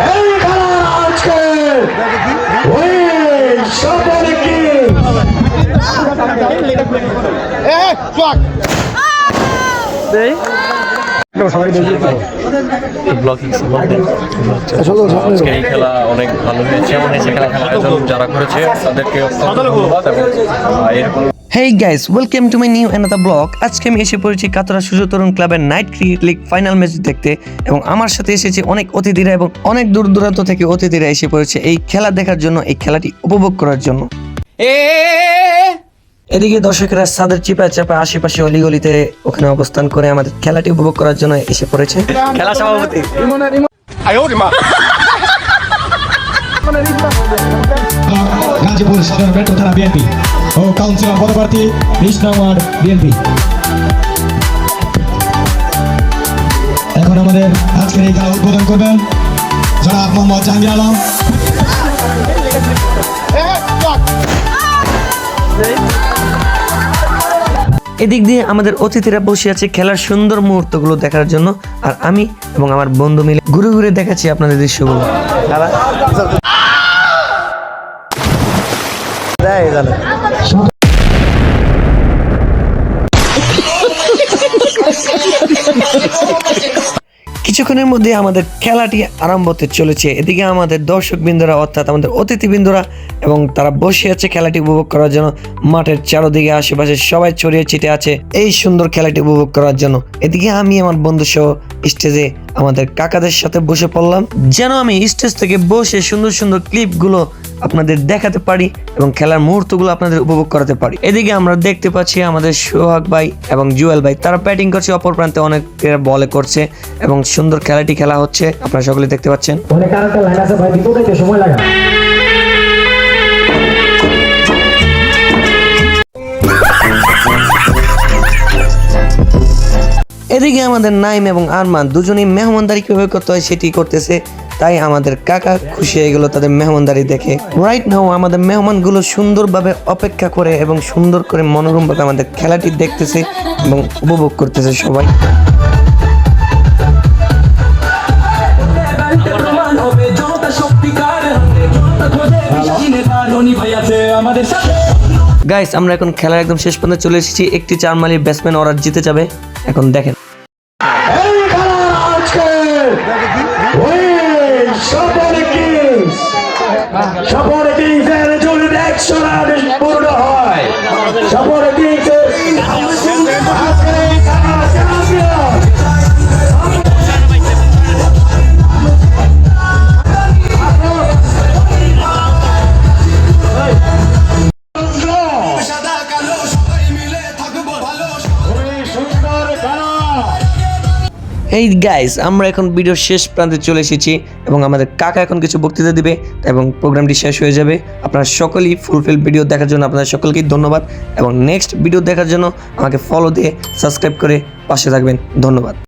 এই খেলার আজকে ওই সফরে কি এই খেলা অনেক ভালো হয়েছে এবং এই খেলা খেলার আয়োজন যারা করেছে তাদেরকে ধন্যবাদ এবং এরকম hey guys, welcome to my new another blog. আজকে আমি এসে পড়েছি কাতরা সুযোগ তরুণ ক্লাবের night cricket league final match দেখতে এবং আমার সাথে এসেছে অনেক অতিথিরা এবং অনেক দূর দূরান্ত থেকে অতিথিরা এসে পড়েছে এই খেলা দেখার জন্য, এই খেলাটি উপভোগ করার জন্য। এদিকে দর্শকেরা ছাদের চিপায় চাপায় আশেপাশে অলিগলিতে ওখানে অবস্থান করে আমাদের খেলাটি উপভোগ করার জন্য এসে পড়েছে। খেলা সভাপতি গাজীপুর সদর মেট্রো থানা বিএনপি ও কাউন্সিলর পদপ্রার্থী 20 নং ওয়ার্ড বিএনপি। এখন আমাদের আজকের এই খেলা উদ্বোধন করবেন জনাব মোহাম্মদ জাহাঙ্গীর আলম। এদিক দিয়ে আমাদের অতিথিরা বসে আছে খেলার সুন্দর মুহূর্তগুলো দেখার জন্য, আর আমি এবং আমার বন্ধু মিলে ঘুরে ঘুরে দেখাচ্ছি আপনাদের দৃশ্যগুলো। কিছুক্ষণের মধ্যে আমাদের খেলাটি আরম্ভ হতে চলেছে। এদিকে আমাদের দর্শকবৃন্দরা অর্থাৎ আমাদের অতিথিবৃন্দরা এবং তারা বসে আছে খেলাটি উপভোগ করার জন্য। মাঠের চারদিকে আশেপাশে সবাই ছড়িয়ে ছিটে আছে এই সুন্দর খেলাটি উপভোগ করার জন্য। এদিকে আমি আমার বন্ধু সহ স্টেজে আমাদের কাকাদের সাথে বসে পড়লাম, যেন আমি স্টেজ থেকে বসে সুন্দর সুন্দর ক্লিপগুলো আপনাদের দেখাতে পারি এবং খেলার মুহূর্তগুলো আপনাদের উপভোগ করাতে পারি। এদিকে আমরা দেখতে পাচ্ছি আমাদের সোহাগ ভাই এবং জুয়েল ভাই, তারা ব্যাটিং করছে, অপর প্রান্তে অনেক বলে করছে এবং সুন্দর খেলাটি খেলা হচ্ছে, আপনারা সকলে দেখতে পাচ্ছেন। এদিকে আমাদের নাইম এবং আরমান দুজনেই মেহমানদারি কিভাবে করতে হয় সেটি করতেছে, তাই আমাদের কাকা খুশি হয়ে গেল তাদের মেহমানদারি দেখে। রাইট নাও আমাদের মেহমানগুলো সুন্দরভাবে অপেক্ষা করে এবং সুন্দর করে মনোরমভাবে আমাদের খেলাটি দেখতেছে এবং উপভোগ করতেছে সবাই। গাইস, আমরা এখন খেলার একদম শেষ পর্যন্ত চলে এসেছি। একটি 4 মাইলের ব্যাটসম্যান ওরা জিতে যাবে। এখন দেখেন এই খেলার আজকে ওই সফরে কিংস এর যদি 100 রান পূর্ণ হয়, সফরে কিংস আজকে এই খেলার চ্যাম্পিয়ন। এই গাইস, আমরা এখন ভিডিওর শেষ প্রান্তে চলে এসেছি এবং আমাদের কাকা এখন কিছু বক্তৃতা দিবে এবং প্রোগ্রামটি শেষ হয়ে যাবে। আপনারা সকলেই ফুলফিল ভিডিও দেখার জন্য আপনাদের সকলকেই ধন্যবাদ এবং নেক্সট ভিডিও দেখার জন্য আমাকে ফলো দিয়ে সাবস্ক্রাইব করে পাশে থাকবেন। ধন্যবাদ।